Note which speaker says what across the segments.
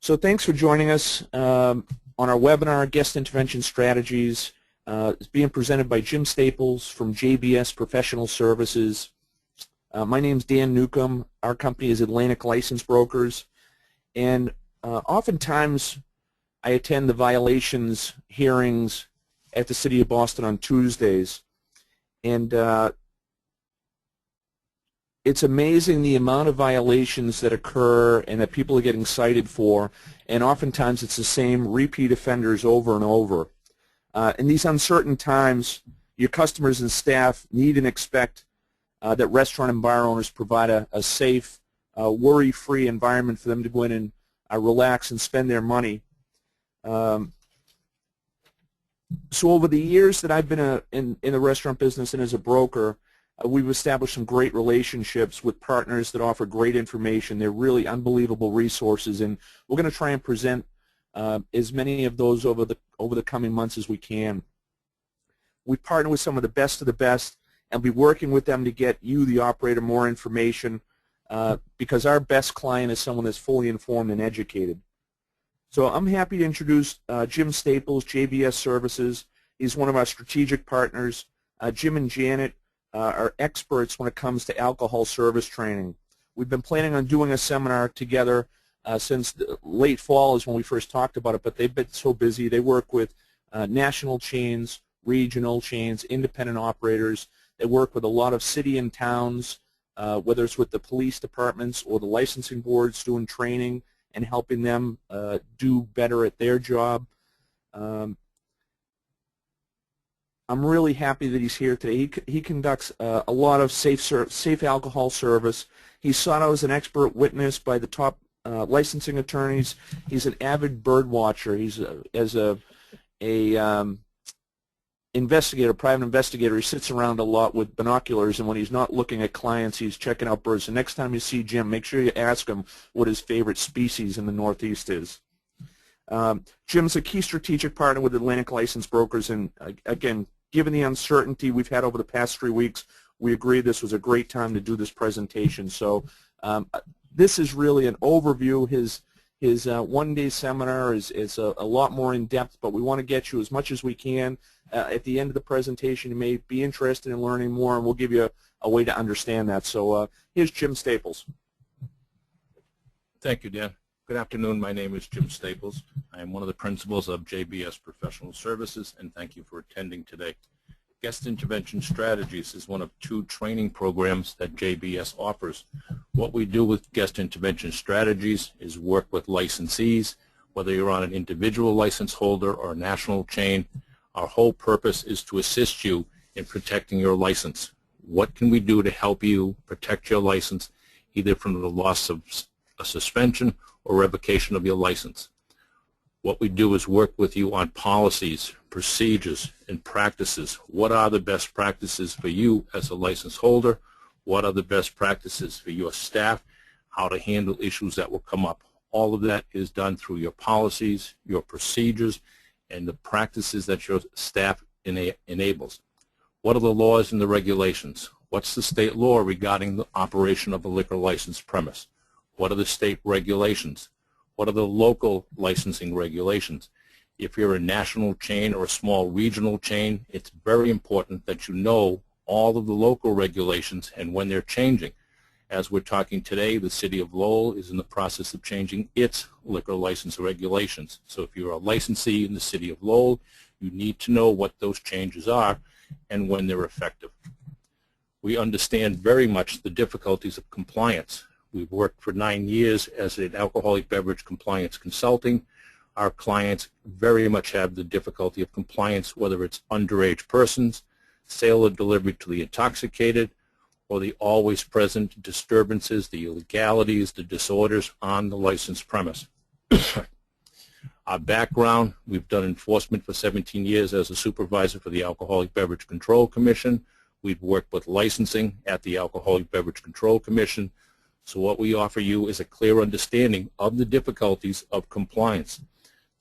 Speaker 1: So thanks for joining us on our webinar, Guest Intervention Strategies. It's being presented by Jim Staples from J.B.S. Professional Services. My name's Dan Newcomb. Our company is Atlantic License Brokers. And oftentimes I attend the violations hearings at the City of Boston on Tuesdays. And it's amazing the amount of violations that occur and that people are getting cited for, and oftentimes it's the same repeat offenders over and over. In these uncertain times, your customers and staff need and expect that restaurant and bar owners provide a safe, worry-free environment for them to go in and relax and spend their money. So over the years that I've been in the restaurant business and as a broker, we've established some great relationships with partners that offer great information. They're really unbelievable resources, and we're going to try and present as many of those over the coming months as we can. We partner with some of the best, and be working with them to get you, the operator, more information because our best client is someone that's fully informed and educated. So I'm happy to introduce Jim Staples, J.B.S. Services. He's one of our strategic partners. Jim and Janet are experts when it comes to alcohol service training. We've been planning on doing a seminar together since the late fall is when we first talked about it, but they've been so busy. They work with national chains, regional chains, independent operators. They work with a lot of city and towns, whether it's with the police departments or the licensing boards doing training and helping them do better at their job. I'm really happy that he's here today. He conducts a lot of safe alcohol service. He's sought out as an expert witness by the top licensing attorneys. He's an avid bird watcher. He's as a investigator, private investigator. He sits around a lot with binoculars, and when he's not looking at clients, he's checking out birds. So next time you see Jim, make sure you ask him what his favorite species in the Northeast is. Jim's a key strategic partner with Atlantic License Brokers, and again, given the uncertainty we've had over the past 3 weeks, we agreed this was a great time to do this presentation. So this is really an overview. His one-day seminar is a lot more in-depth, but we want to get you as much as we can. At the end of the presentation, you may be interested in learning more, and we'll give you a way to understand that. So here's Jim Staples.
Speaker 2: Thank you, Dan. Good afternoon. My name is Jim Staples. I am one of the principals of J.B.S. Professional Services, and thank you for attending today. Guest Intervention Strategies is one of 2 training programs that J.B.S. offers. What we do with Guest Intervention Strategies is work with licensees, whether you're on an individual license holder or a national chain. Our whole purpose is to assist you in protecting your license. What can we do to help you protect your license, either from the loss of a suspension or revocation of your license? What we do is work with you on policies, procedures, and practices. What are the best practices for you as a license holder? What are the best practices for your staff? How to handle issues that will come up. All of that is done through your policies, your procedures, and the practices that your staff enables. What are the laws and the regulations? What's the state law regarding the operation of a liquor license premise? What are the state regulations? What are the local licensing regulations? If you're a national chain or a small regional chain, it's very important that you know all of the local regulations and when they're changing. As we're talking today, the City of Lowell is in the process of changing its liquor license regulations. So if you're a licensee in the City of Lowell, you need to know what those changes are and when they're effective. We understand very much the difficulties of compliance. We've worked for 9 years as an alcoholic beverage compliance consulting. Our clients very much have the difficulty of compliance, whether it's underage persons, sale or delivery to the intoxicated, or the always present disturbances, the illegalities, the disorders on the licensed premise. Our background, we've done enforcement for 17 years as a supervisor for the Alcoholic Beverage Control Commission. We've worked with licensing at the Alcoholic Beverage Control Commission. So what we offer you is a clear understanding of the difficulties of compliance.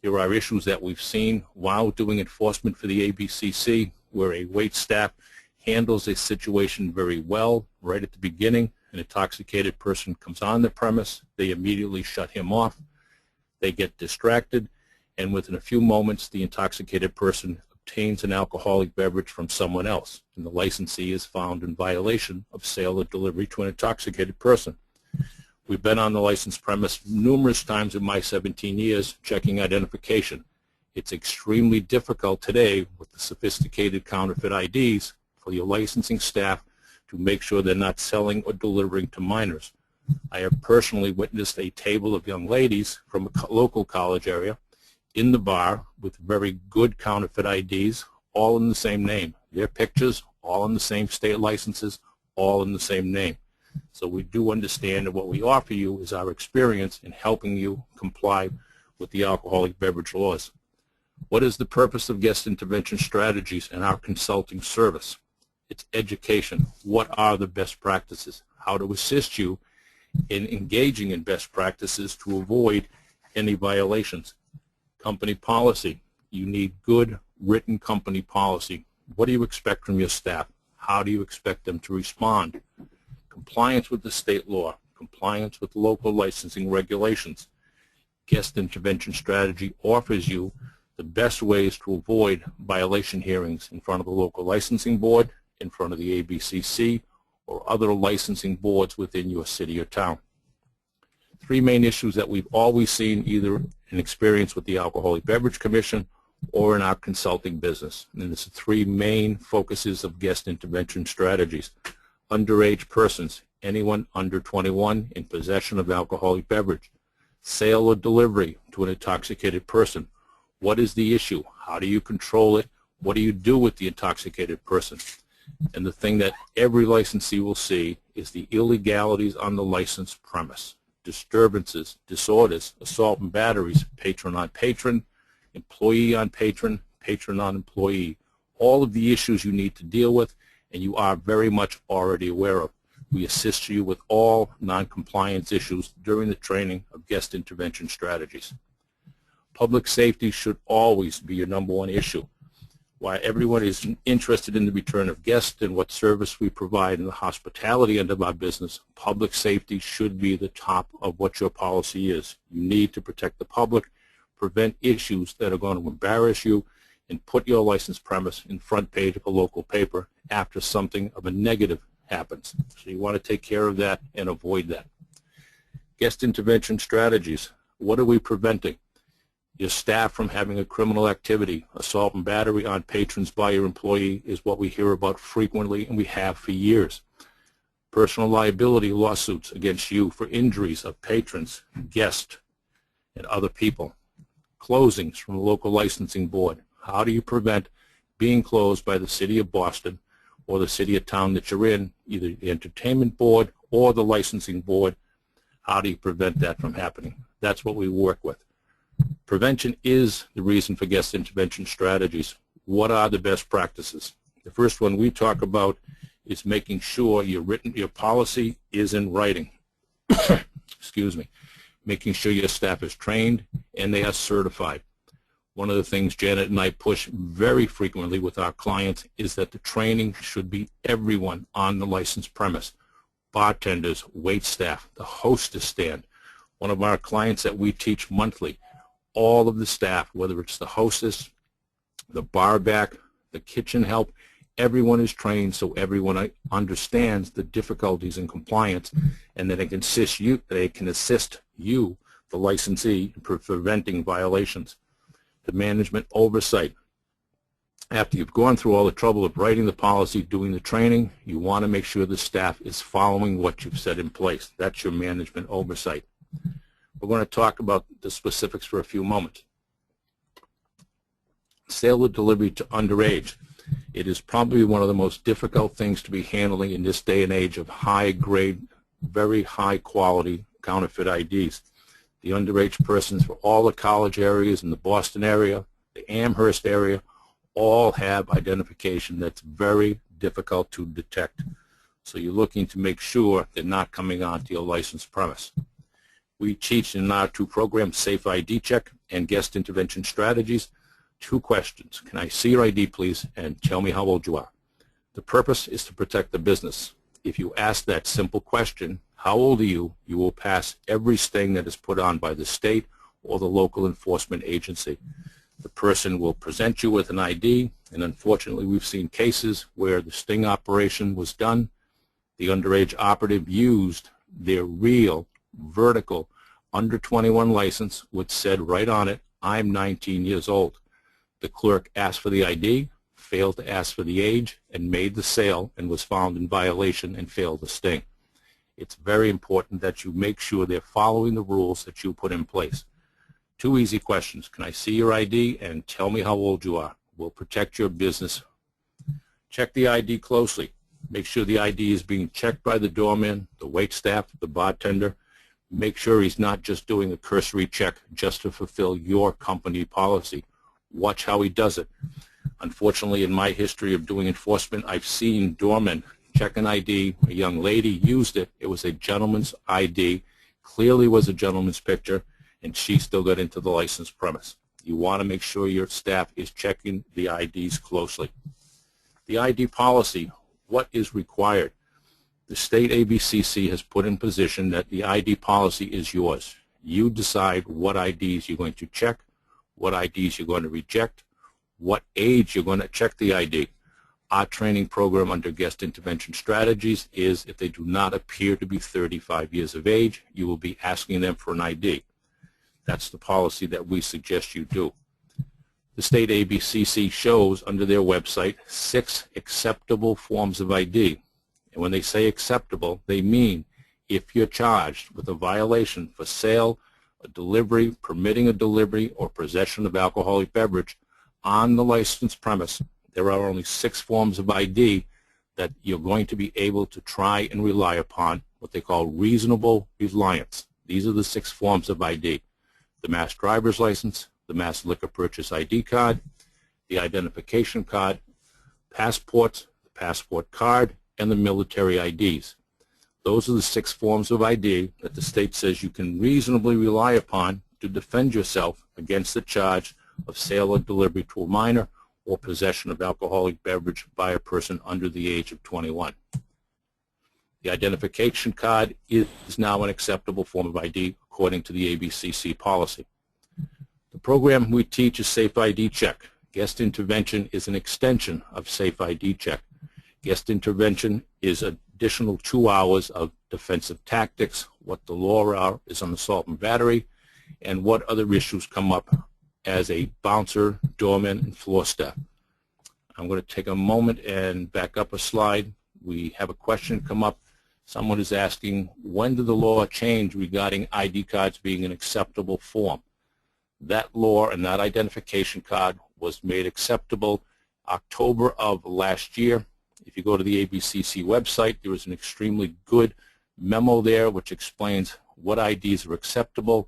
Speaker 2: There are issues that we've seen while doing enforcement for the ABCC where a wait staff handles a situation very well right at the beginning, an intoxicated person comes on the premise, they immediately shut him off, they get distracted, and within a few moments the intoxicated person obtains an alcoholic beverage from someone else, and the licensee is found in violation of sale or delivery to an intoxicated person. We've been on the licensed premise numerous times in my 17 years checking identification. It's extremely difficult today with the sophisticated counterfeit IDs for your licensing staff to make sure they're not selling or delivering to minors. I have personally witnessed a table of young ladies from a local college area in the bar with very good counterfeit IDs, all in the same name. Their pictures, all in the same state licenses, all in the same name. So we do understand that what we offer you is our experience in helping you comply with the alcoholic beverage laws. What is the purpose of guest intervention strategies and our consulting service? It's education. What are the best practices? How to assist you in engaging in best practices to avoid any violations. Company policy. You need good written company policy. What do you expect from your staff? How do you expect them to respond? Compliance with the state law. Compliance with local licensing regulations. Guest intervention strategy offers you the best ways to avoid violation hearings in front of the local licensing board, in front of the ABCC, or other licensing boards within your city or town. Three main issues that we've always seen either in experience with the Alcoholic Beverage Commission or in our consulting business. And it's the three main focuses of guest intervention strategies. Underage persons, anyone under 21 in possession of alcoholic beverage. Sale or delivery to an intoxicated person. What is the issue? How do you control it? What do you do with the intoxicated person? And the thing that every licensee will see is the illegalities on the licensed premise. Disturbances, disorders, assault and batteries, patron on patron, employee on patron, patron on employee. All of the issues you need to deal with and you are very much already aware of. We assist you with all non-compliance issues during the training of guest intervention strategies. Public safety should always be your number one issue. While everyone is interested in the return of guests and what service we provide in the hospitality end of our business, public safety should be the top of what your policy is. You need to protect the public, prevent issues that are going to embarrass you, and put your licensed premise in front page of a local paper after something of a negative happens. So you want to take care of that and avoid that. Guest intervention strategies. What are we preventing? Your staff from having a criminal activity. Assault and battery on patrons by your employee is what we hear about frequently, and we have for years. Personal liability lawsuits against you for injuries of patrons, guests, and other people. Closings from the local licensing board. How do you prevent being closed by the city of Boston or the city or town that you're in, either the entertainment board or the licensing board? How do you prevent that from happening? That's what we work with. Prevention is the reason for guest intervention strategies. What are the best practices? The first one we talk about is making sure your policy is in writing. Excuse me. Making sure your staff is trained and they are certified. One of the things Janet and I push very frequently with our clients is that the training should be everyone on the licensed premise. Bartenders, wait staff, the hostess stand. One of our clients that we teach monthly, all of the staff, whether it's the hostess, the bar back, the kitchen help, everyone is trained so everyone understands the difficulties in compliance and that they can assist you, the licensee, in preventing violations. The management oversight. After you've gone through all the trouble of writing the policy, doing the training, you want to make sure the staff is following what you've set in place. That's your management oversight. We're going to talk about the specifics for a few moments. Sale or delivery to underage. It is probably one of the most difficult things to be handling in this day and age of high-grade, very high-quality counterfeit IDs. The underage persons for all the college areas in the Boston area, the Amherst area, all have identification that's very difficult to detect. So you're looking to make sure they're not coming onto your licensed premise. We teach in our two programs, Safe ID Check and Guest Intervention Strategies, 2 questions. Can I see your ID, please, and tell me how old you are? The purpose is to protect the business. If you ask that simple question, how old are you, you will pass every sting that is put on by the state or the local enforcement agency. The person will present you with an ID, and unfortunately we've seen cases where the sting operation was done. The underage operative used their real, vertical, under 21 license, which said right on it, I'm 19 years old. The clerk asked for the ID, failed to ask for the age, and made the sale and was found in violation and failed the sting. It's very important that you make sure they're following the rules that you put in place. 2 easy questions. Can I see your ID, and tell me how old you are? We'll protect your business. Check the ID closely. Make sure the ID is being checked by the doorman, the waitstaff, the bartender. Make sure he's not just doing a cursory check just to fulfill your company policy. Watch how he does it. Unfortunately, in my history of doing enforcement, I've seen doormen check an ID. A young lady used it. It was a gentleman's ID. Clearly was a gentleman's picture, and she still got into the licensed premise. You want to make sure your staff is checking the IDs closely. The ID policy, what is required? The state ABCC has put in position that the ID policy is yours. You decide what IDs you're going to check, what IDs you're going to reject, what age you're going to check the ID. Our training program under guest intervention strategies is if they do not appear to be 35 years of age, you will be asking them for an ID. That's the policy that we suggest you do. The state ABCC shows under their website 6 acceptable forms of ID. And when they say acceptable, they mean if you're charged with a violation for sale, a delivery, permitting a delivery, or possession of alcoholic beverage on the licensed premise, there are only 6 forms of ID that you're going to be able to try and rely upon, what they call reasonable reliance. These are the 6 forms of ID. The mass driver's license, the mass liquor purchase ID card, the identification card, passports, the passport card, and the military IDs. Those are the 6 forms of ID that the state says you can reasonably rely upon to defend yourself against the charge of sale or delivery to a minor or possession of alcoholic beverage by a person under the age of 21. The identification card is now an acceptable form of ID according to the ABCC policy. The program we teach is Safe ID Check. Guest intervention is an extension of Safe ID Check. Guest intervention is additional 2 hours of defensive tactics, what the law is on assault and battery, and what other issues come up as a bouncer, doorman, and floor staff. I'm going to take a moment and back up a slide. We have a question come up. Someone is asking, when did the law change regarding ID cards being an acceptable form? That law and that identification card was made acceptable October of last year. If you go to the ABCC website, there is an extremely good memo there which explains what IDs are acceptable.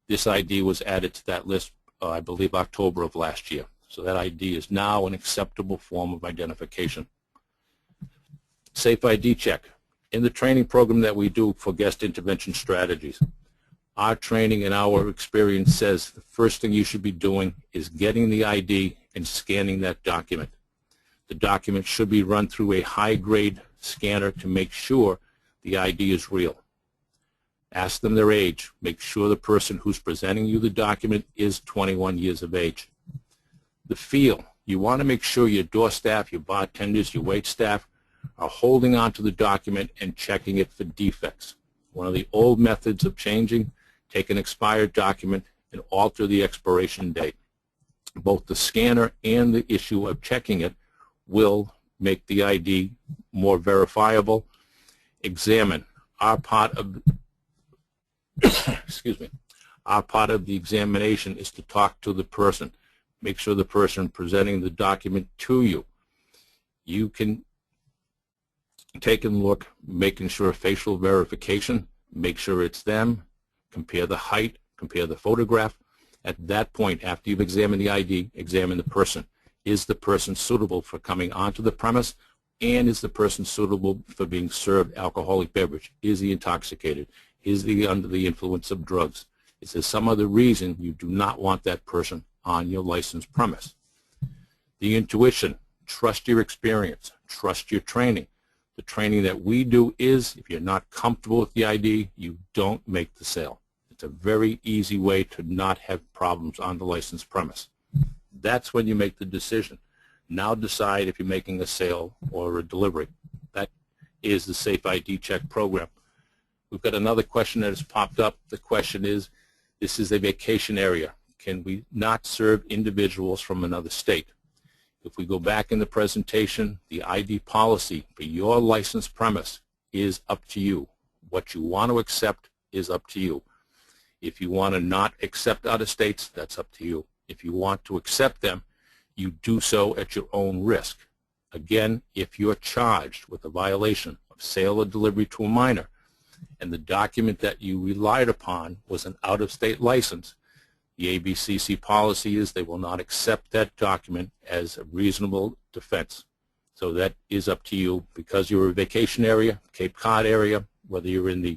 Speaker 2: This ID was added to that list, I believe, October of last year. So that ID is now an acceptable form of identification. Safe ID Check. In the training program that we do for guest intervention strategies, our training and our experience says the first thing you should be doing is getting the ID and scanning that document. The document should be run through a high-grade scanner to make sure the ID is real. Ask them their age. Make sure the person who's presenting you the document is 21 years of age. The feel. You want to make sure your door staff, your bartenders, your wait staff are holding on to the document and checking it for defects. One of the old methods of changing, take an expired document and alter the expiration date. Both the scanner and the issue of checking it will make the ID more verifiable. Examine. Our part of excuse me. Our part of the examination is to talk to the person. Make sure the person presenting the document to you. You can take a look, making sure facial verification, make sure it's them, compare the height, compare the photograph. At that point, after you've examined the ID, examine the person. Is the person suitable for coming onto the premise, and is the person suitable for being served alcoholic beverage? Is he intoxicated? Is he under the influence of drugs? Is there some other reason you do not want that person on your licensed premise? The intuition, trust your experience, trust your training. The training that we do is, if you're not comfortable with the ID, you don't make the sale. It's a very easy way to not have problems on the licensed premise. That's when you make the decision. Now decide if you're making a sale or a delivery. That is the Safe ID Check program. We've got another question that has popped up. The question is, this is a vacation area. Can we not serve individuals from another state? If we go back in the presentation, the ID policy for your licensed premise is up to you. What you want to accept is up to you. If you want to not accept other states, that's up to you. If you want to accept them, you do so at your own risk. Again, if you're charged with a violation of sale or delivery to a minor, and the document that you relied upon was an out-of-state license, the ABCC policy is they will not accept that document as a reasonable defense. So that is up to you. Because you're a vacation area, Cape Cod area, whether you're in the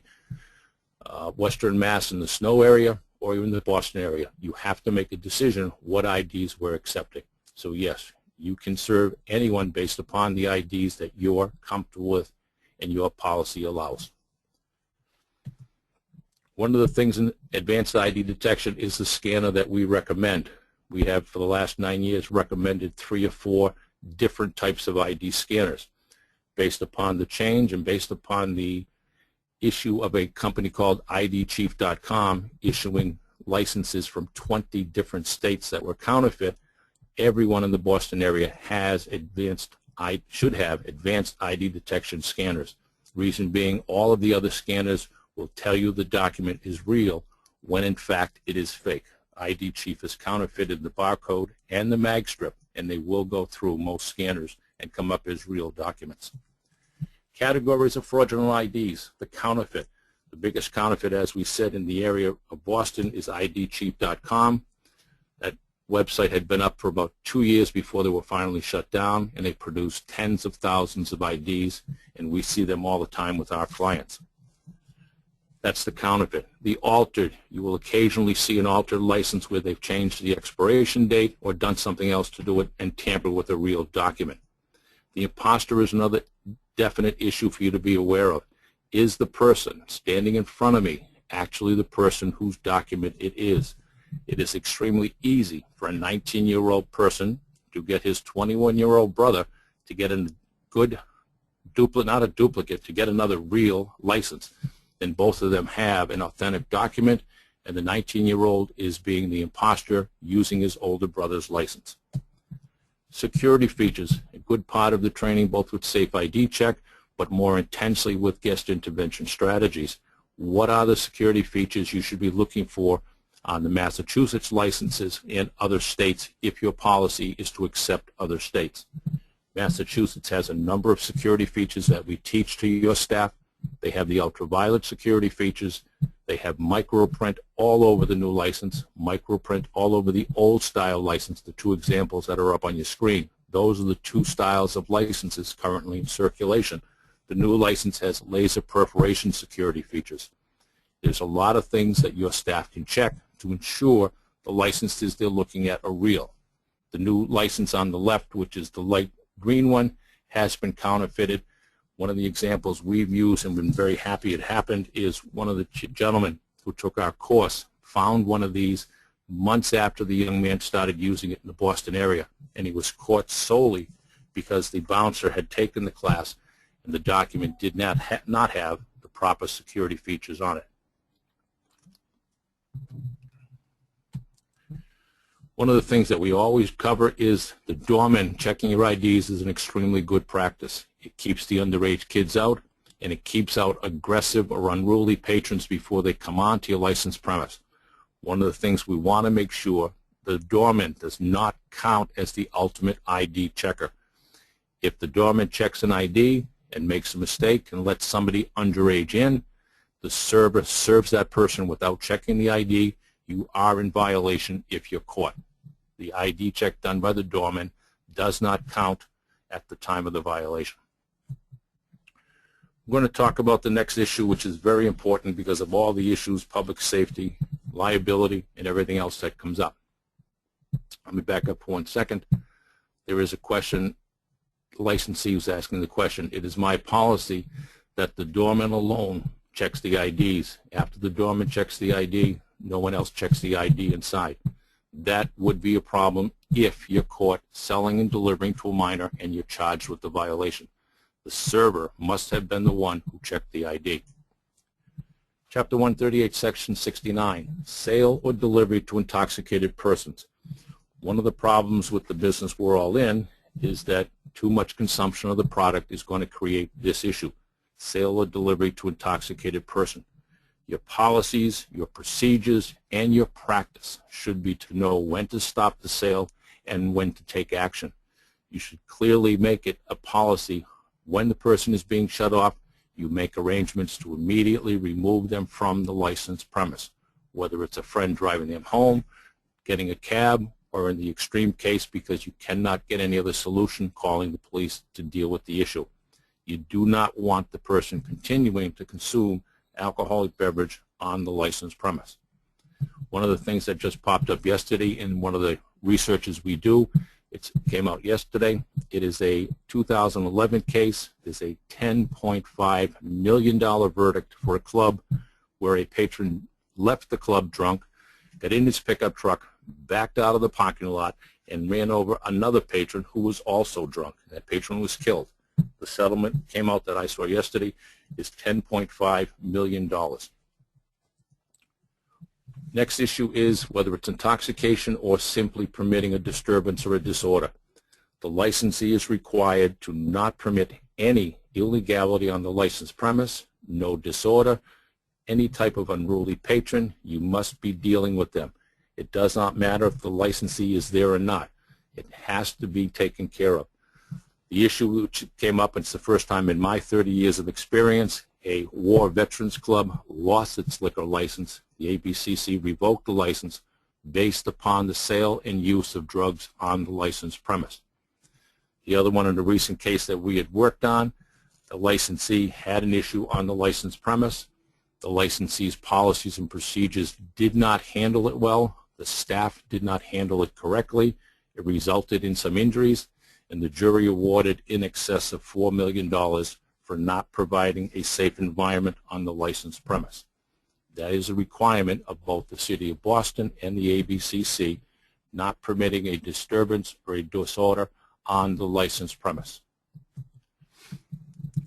Speaker 2: Western Mass in the snow area or you're in the Boston area, you have to make a decision what IDs we're accepting. So yes, you can serve anyone based upon the IDs that you're comfortable with and your policy allows. One of the things in advanced ID detection is the scanner that we recommend. We have, for the last 9 years, recommended 3 or 4 different types of ID scanners based upon the change and based upon the issue of a company called IDchief.com issuing licenses from 20 different states that were counterfeit. Everyone in the Boston area has should have advanced ID detection scanners. Reason being, all of the other scanners will tell you the document is real when in fact it is fake. ID Chief has counterfeited the barcode and the mag strip, and they will go through most scanners and come up as real documents. Categories of fraudulent IDs, the counterfeit. The biggest counterfeit, as we said, in the area of Boston is IDchief.com. That website had been up for about 2 years before they were finally shut down, and they produced tens of thousands of IDs, and we see them all the time with our clients. That's the counterfeit. The altered, you will occasionally see an altered license where they've changed the expiration date or done something else to do it and tampered with a real document. The imposter is another definite issue for you to be aware of. Is the person standing in front of me actually the person whose document it is? It is extremely easy for a 19-year-old person to get his 21-year-old brother to get a good duplicate, not a duplicate, to get another real license. Then both of them have an authentic document, and the 19-year-old is being the imposter using his older brother's license. Security features, a good part of the training both with Safe ID Check, but more intensely with guest intervention strategies. What are the security features you should be looking for on the Massachusetts licenses and other states if your policy is to accept other states? Massachusetts has a number of security features that we teach to your staff. They have the ultraviolet security features. They have microprint all over the new license, microprint all over the old style license, the 2 examples that are up on your screen. Those are the 2 styles of licenses currently in circulation. The new license has laser perforation security features. There's a lot of things that your staff can check to ensure the licenses they're looking at are real. The new license on the left, which is the light green one, has been counterfeited. One of the examples we've used and been very happy it happened is one of the gentlemen who took our course found one of these months after the young man started using it in the Boston area, and he was caught solely because the bouncer had taken the class and the document did not have the proper security features on it. One of the things that we always cover is the Doorman. Checking your IDs is an extremely good practice. It keeps the underage kids out, and it keeps out aggressive or unruly patrons before they come onto your licensed premise. One of the things we want to make sure, the doorman does not count as the ultimate ID checker. If the doorman checks an ID and makes a mistake and lets somebody underage in, the server serves that person without checking the ID. You are in violation if you're caught. The ID check done by the doorman does not count at the time of the violation. We're going to talk about the next issue, which is very important because of all the issues, public safety, liability, and everything else that comes up. Let me back up for 1 second. There is a question the licensee was asking the question, it is my policy that the doorman alone checks the IDs. After the doorman checks the ID, no one else checks the ID inside. That would be a problem if you're caught selling and delivering to a minor and you're charged with the violation. The server must have been the one who checked the ID. Chapter 138, Section 69, sale or delivery to intoxicated persons. One of the problems with the business we're all in is that too much consumption of the product is going to create this issue, sale or delivery to intoxicated person. Your policies, your procedures, and your practice should be to know when to stop the sale and when to take action. You should clearly make it a policy when the person is being shut off. You make arrangements to immediately remove them from the licensed premise, whether it's a friend driving them home, getting a cab, or in the extreme case, because you cannot get any other solution, calling the police to deal with the issue. You do not want the person continuing to consume alcoholic beverage on the licensed premise. One of the things that just popped up yesterday in one of the researches we do, it came out yesterday. It is a 2011 case. There's a $10.5 million verdict for a club where a patron left the club drunk, got in his pickup truck, backed out of the parking lot, and ran over another patron who was also drunk. That patron was killed. The settlement came out that I saw yesterday is $10.5 million. Next issue is whether it's intoxication or simply permitting a disturbance or a disorder. The licensee is required to not permit any illegality on the licensed premise, no disorder, any type of unruly patron. You must be dealing with them. It does not matter if the licensee is there or not. It has to be taken care of. The issue which came up, and it's the first time in my 30 years of experience, a war veterans club lost its liquor license. The ABCC revoked the license based upon the sale and use of drugs on the licensed premise. The other one in the recent case that we had worked on, the licensee had an issue on the licensed premise. The licensee's policies and procedures did not handle it well. The staff did not handle it correctly. It resulted in some injuries, and the jury awarded in excess of $4 million for not providing a safe environment on the licensed premise. That is a requirement of both the City of Boston and the ABCC, not permitting a disturbance or a disorder on the licensed premise.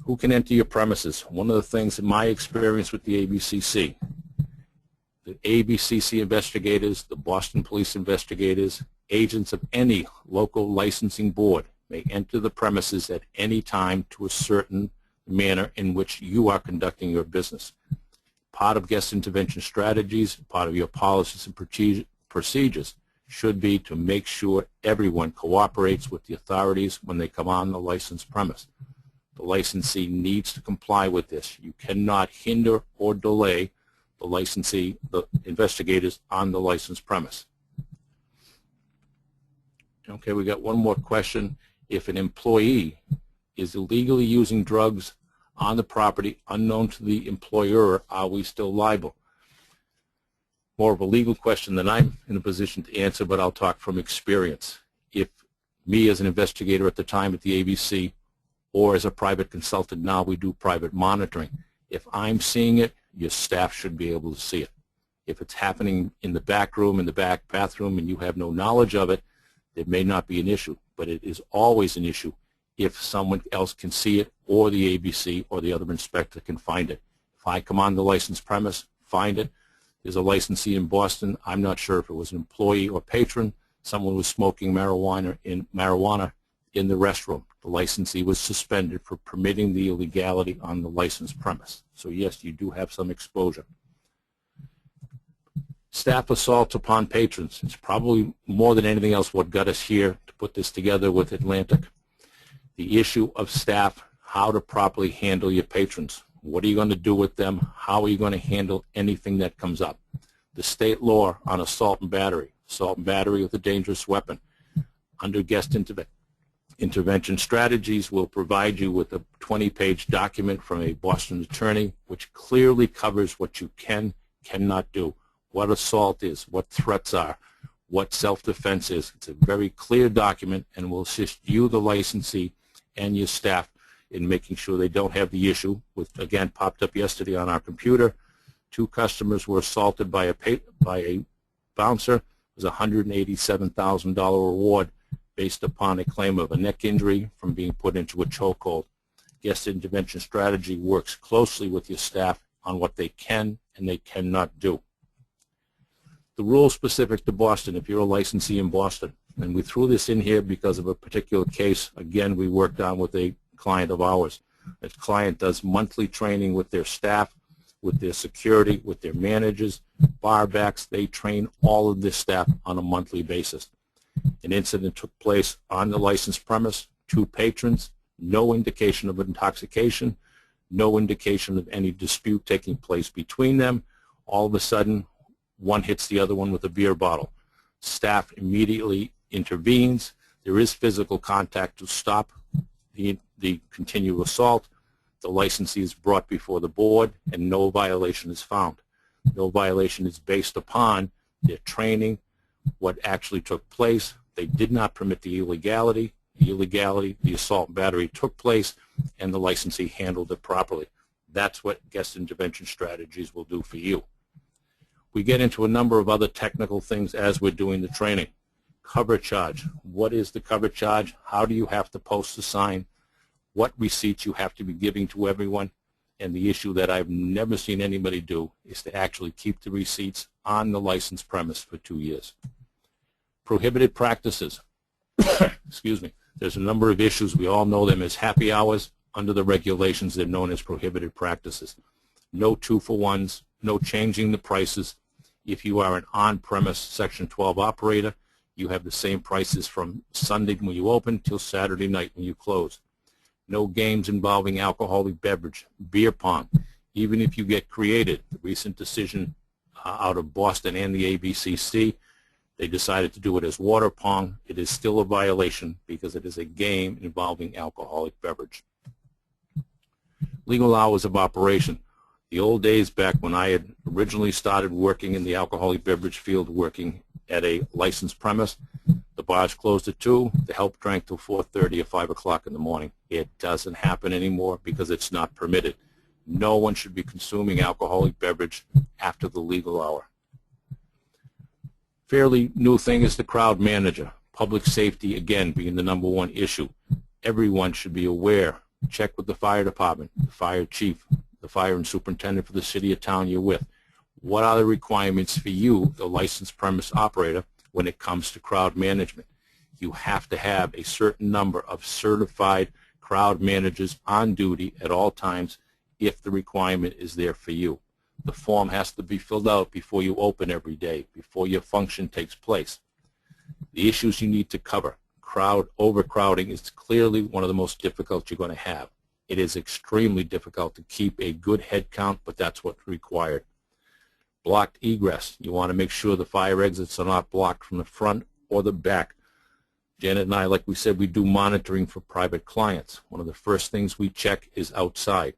Speaker 2: Who can enter your premises? One of the things in my experience with the ABCC investigators, the Boston police investigators, agents of any local licensing board may enter the premises at any time to a certain manner in which you are conducting your business. Part of guest intervention strategies, part of your policies and procedures should be to make sure everyone cooperates with the authorities when they come on the licensed premise. The licensee needs to comply with this. You cannot hinder or delay the licensee, the investigators on the licensed premise. Okay, we got one more question. If an employee is illegally using drugs on the property unknown to the employer, are we still liable? More of a legal question than I'm in a position to answer, but I'll talk from experience. If me as an investigator at the time at the ABC or as a private consultant now, we do private monitoring. If I'm seeing it, your staff should be able to see it. If it's happening in the back room, in the back bathroom, and you have no knowledge of it, it may not be an issue, but it is always an issue if someone else can see it or the ABC or the other inspector can find it. If I come on the licensed premise, find it, there's a licensee in Boston, I'm not sure if it was an employee or patron, someone was smoking marijuana in the restroom. The licensee was suspended for permitting the illegality on the licensed premise. So yes, you do have some exposure. Staff assault upon patrons. It's probably more than anything else what got us here to put this together with Atlantic. The issue of staff, how to properly handle your patrons. What are you going to do with them? How are you going to handle anything that comes up? The state law on assault and battery with a dangerous weapon. Under guest intervention strategies will provide you with a 20-page document from a Boston attorney which clearly covers what you cannot do, what assault is, what threats are, what self-defense is. It's a very clear document and will assist you, the licensee, and your staff in making sure they don't have the issue, which again popped up yesterday on our computer. 2 customers were assaulted by a bouncer. It was a $187,000 reward based upon a claim of a neck injury from being put into a chokehold. Guest intervention strategy works closely with your staff on what they can and they cannot do. The rules specific to Boston, if you're a licensee in Boston, and we threw this in here because of a particular case, again, we worked on with a client of ours. The client does monthly training with their staff, with their security, with their managers, bar backs. They train all of their staff on a monthly basis. An incident took place on the licensed premise, 2 patrons, no indication of intoxication, no indication of any dispute taking place between them. All of a sudden, one hits the other one with a beer bottle. Staff immediately intervenes. There is physical contact to stop the continued assault. The licensee is brought before the board, and no violation is found. No violation is based upon their training, what actually took place. They did not permit the illegality. The assault and battery took place, and the licensee handled it properly. That's what guest intervention strategies will do for you. We get into a number of other technical things as we're doing the training. Cover charge. What is the cover charge? How do you have to post a sign? What receipts you have to be giving to everyone? And the issue that I've never seen anybody do is to actually keep the receipts on the licensed premise for 2 years. Prohibited practices. Excuse me. There's a number of issues. We all know them as happy hours. Under the regulations, they're known as prohibited practices. No 2-for-1s, no changing the prices. If you are an on-premise Section 12 operator, you have the same prices from Sunday when you open till Saturday night when you close. No games involving alcoholic beverage, beer pong. Even if you get created, the recent decision out of Boston and the ABCC, they decided to do it as water pong. It is still a violation because it is a game involving alcoholic beverage. Legal hours of operation. The old days back when I had originally started working in the alcoholic beverage field, working at a licensed premise, the bars closed at 2, the help drank till 4:30 or 5 o'clock in the morning. It doesn't happen anymore because it's not permitted. No one should be consuming alcoholic beverage after the legal hour. Fairly new thing is the crowd manager. Public safety, again, being the #1 issue. Everyone should be aware. Check with the fire department, the fire chief, the fire and superintendent for the city or town you're with. What are the requirements for you, the licensed premise operator, when it comes to crowd management? You have to have a certain number of certified crowd managers on duty at all times if the requirement is there for you. The form has to be filled out before you open every day, before your function takes place. The issues you need to cover. Overcrowding is clearly one of the most difficult you're going to have. It is extremely difficult to keep a good head count, but that's what's required. Blocked egress. You want to make sure the fire exits are not blocked from the front or the back. Janet and I, like we said, we do monitoring for private clients. One of the first things we check is outside.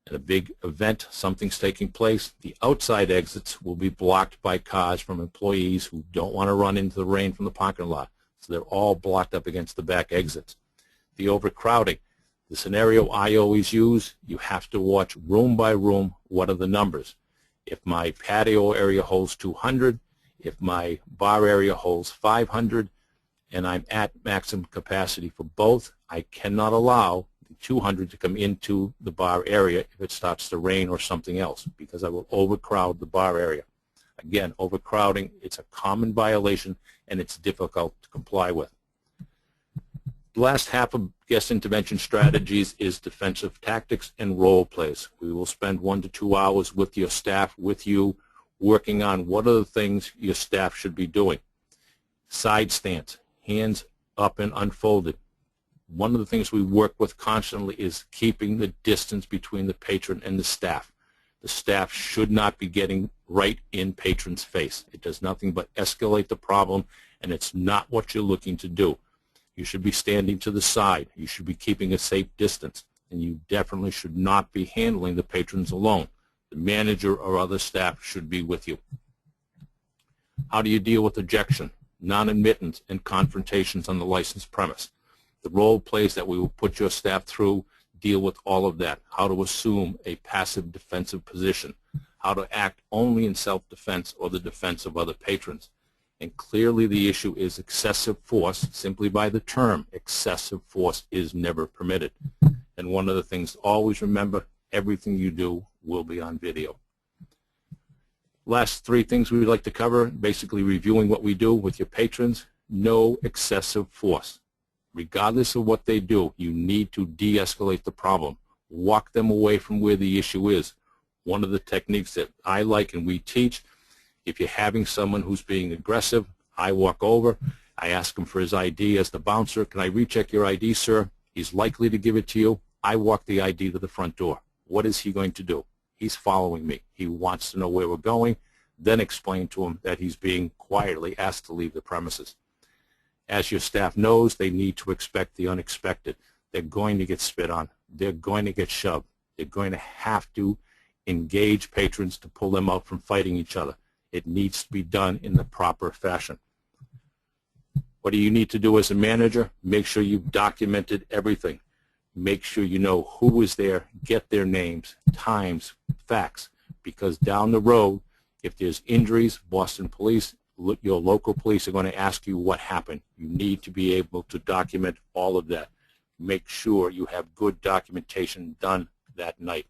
Speaker 2: At a big event, something's taking place, the outside exits will be blocked by cars from employees who don't want to run into the rain from the parking lot. So they're all blocked up against the back exits. The overcrowding. The scenario I always use, you have to watch room by room, what are the numbers. If my patio area holds 200, if my bar area holds 500, and I'm at maximum capacity for both, I cannot allow 200 to come into the bar area if it starts to rain or something else, because I will overcrowd the bar area. Again, overcrowding, it's a common violation and it's difficult to comply with. The last half of guest intervention strategies is defensive tactics and role plays. We will spend 1 to 2 hours with your staff, with you, working on what are the things your staff should be doing. Side stance, hands up and unfolded. One of the things we work with constantly is keeping the distance between the patron and the staff. The staff should not be getting right in patron's face. It does nothing but escalate the problem, and it's not what you're looking to do. You should be standing to the side. You should be keeping a safe distance, and you definitely should not be handling the patrons alone. The manager or other staff should be with you. How do you deal with ejection, non-admittance, and confrontations on the licensed premise? The role plays that we will put your staff through deal with all of that, how to assume a passive defensive position, how to act only in self-defense or the defense of other patrons. And clearly the issue is excessive force. Simply by the term, excessive force is never permitted. And one of the things, always remember, everything you do will be on video. Last three things we would like to cover, basically reviewing what we do with your patrons. No excessive force. Regardless of what they do, you need to de-escalate the problem. Walk them away from where the issue is. One of the techniques that I like and we teach, if you're having someone who's being aggressive, I walk over, I ask him for his ID as the bouncer. Can I recheck your ID, sir? He's likely to give it to you. I walk the ID to the front door. What is he going to do? He's following me. He wants to know where we're going. Then explain to him that he's being quietly asked to leave the premises. As your staff knows, they need to expect the unexpected. They're going to get spit on. They're going to get shoved. They're going to have to engage patrons to pull them out from fighting each other. It needs to be done in the proper fashion. What do you need to do as a manager? Make sure you've documented everything. Make sure you know who was there, get their names, times, facts, because down the road, if there's injuries, Boston Police, your local police are going to ask you what happened. You need to be able to document all of that. Make sure you have good documentation done that night.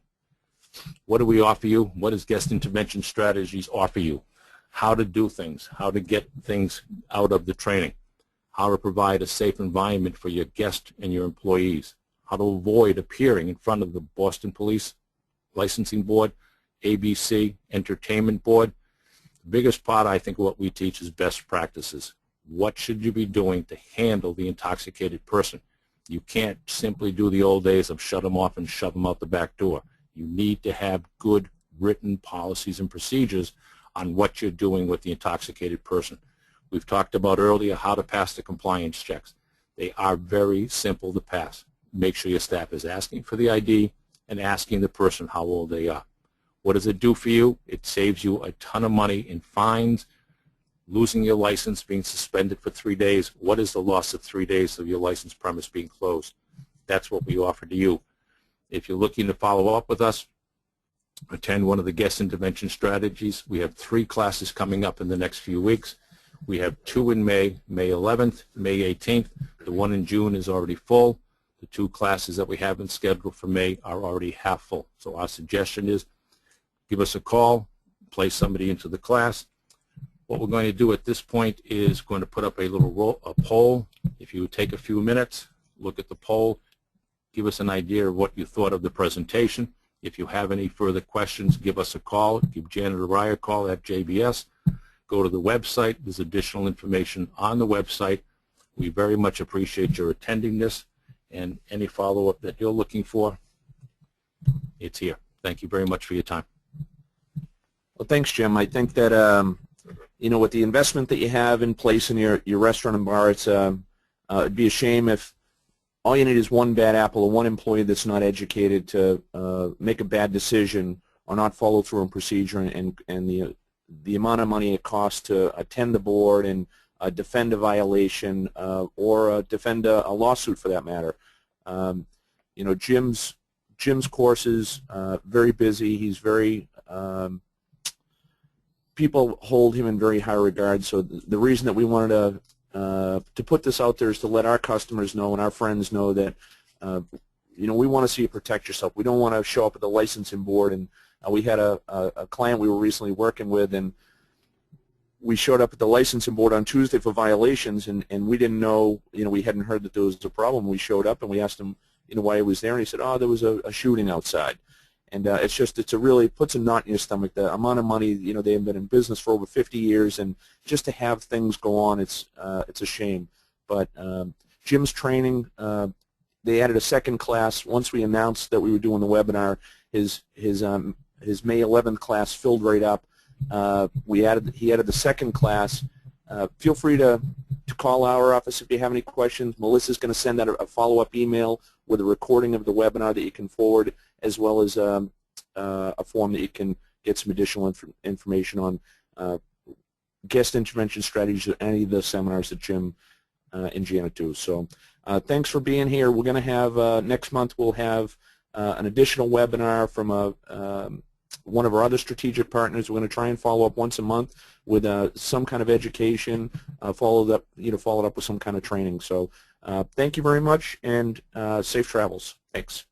Speaker 2: What do we offer you? What does Guest Intervention Strategies offer you? How to do things, how to get things out of the training, how to provide a safe environment for your guests and your employees, how to avoid appearing in front of the Boston Police Licensing Board, ABC, Entertainment Board. The biggest part, I think, of what we teach is best practices. What should you be doing to handle the intoxicated person? You can't simply do the old days of shut them off and shove them out the back door. You need to have good written policies and procedures on what you're doing with the intoxicated person. We've talked about earlier how to pass the compliance checks. They are very simple to pass. Make sure your staff is asking for the ID and asking the person how old they are. What does it do for you? It saves you a ton of money in fines, losing your license, being suspended for 3 days. What is the loss of 3 days of your license premise being closed? That's what we offer to you. If you're looking to follow up with us, attend one of the guest intervention strategies. We have 3 classes coming up in the next few weeks. We have 2 in May, May 11th, May 18th. The one in June is already full. The 2 classes that we haven't scheduled for May are already half full. So our suggestion is give us a call, place somebody into the class. What we're going to do at this point is going to put up a little poll. If you would take a few minutes, look at the poll, give us an idea of what you thought of the presentation. If you have any further questions, give us a call. Give Janet or I a call at J.B.S. Go to the website. There's additional information on the website. We very much appreciate your attending this, and any follow-up that you're looking for, it's here. Thank you very much for your time.
Speaker 1: Well, thanks, Jim. I think that, with the investment that you have in place in your restaurant and bar, it'd be a shame if all you need is one bad apple or one employee that's not educated to make a bad decision or not follow through on procedure, and the amount of money it costs to attend the board and defend a violation or defend a lawsuit for that matter. Jim's courses very busy. He's very people hold him in very high regard. So the reason that we wanted to put this out there is to let our customers know and our friends know that we want to see you protect yourself. We don't want to show up at the licensing board. And we had a client we were recently working with, and we showed up at the licensing board on Tuesday for violations, and we didn't know, we hadn't heard that there was a problem. We showed up and we asked him, why he was there, and he said, oh, there was a shooting outside. And it really puts a knot in your stomach. The amount of money, they have been in business for over 50 years, and just to have things go on, it's a shame. But Jim's training, they added a second class. Once we announced that we were doing the webinar, his May 11th class filled right up. He added the second class. Feel free to call our office if you have any questions. Melissa's going to send out a follow-up email with a recording of the webinar that you can forward, as well as a form that you can get some additional information on guest intervention strategies or any of the seminars that Jim and Janet do. So Thanks for being here. We're going to have, next month we'll have an additional webinar from one of our other strategic partners. We're going to try and follow up once a month with some kind of education, followed up with some kind of training. So thank you very much, and safe travels. Thanks.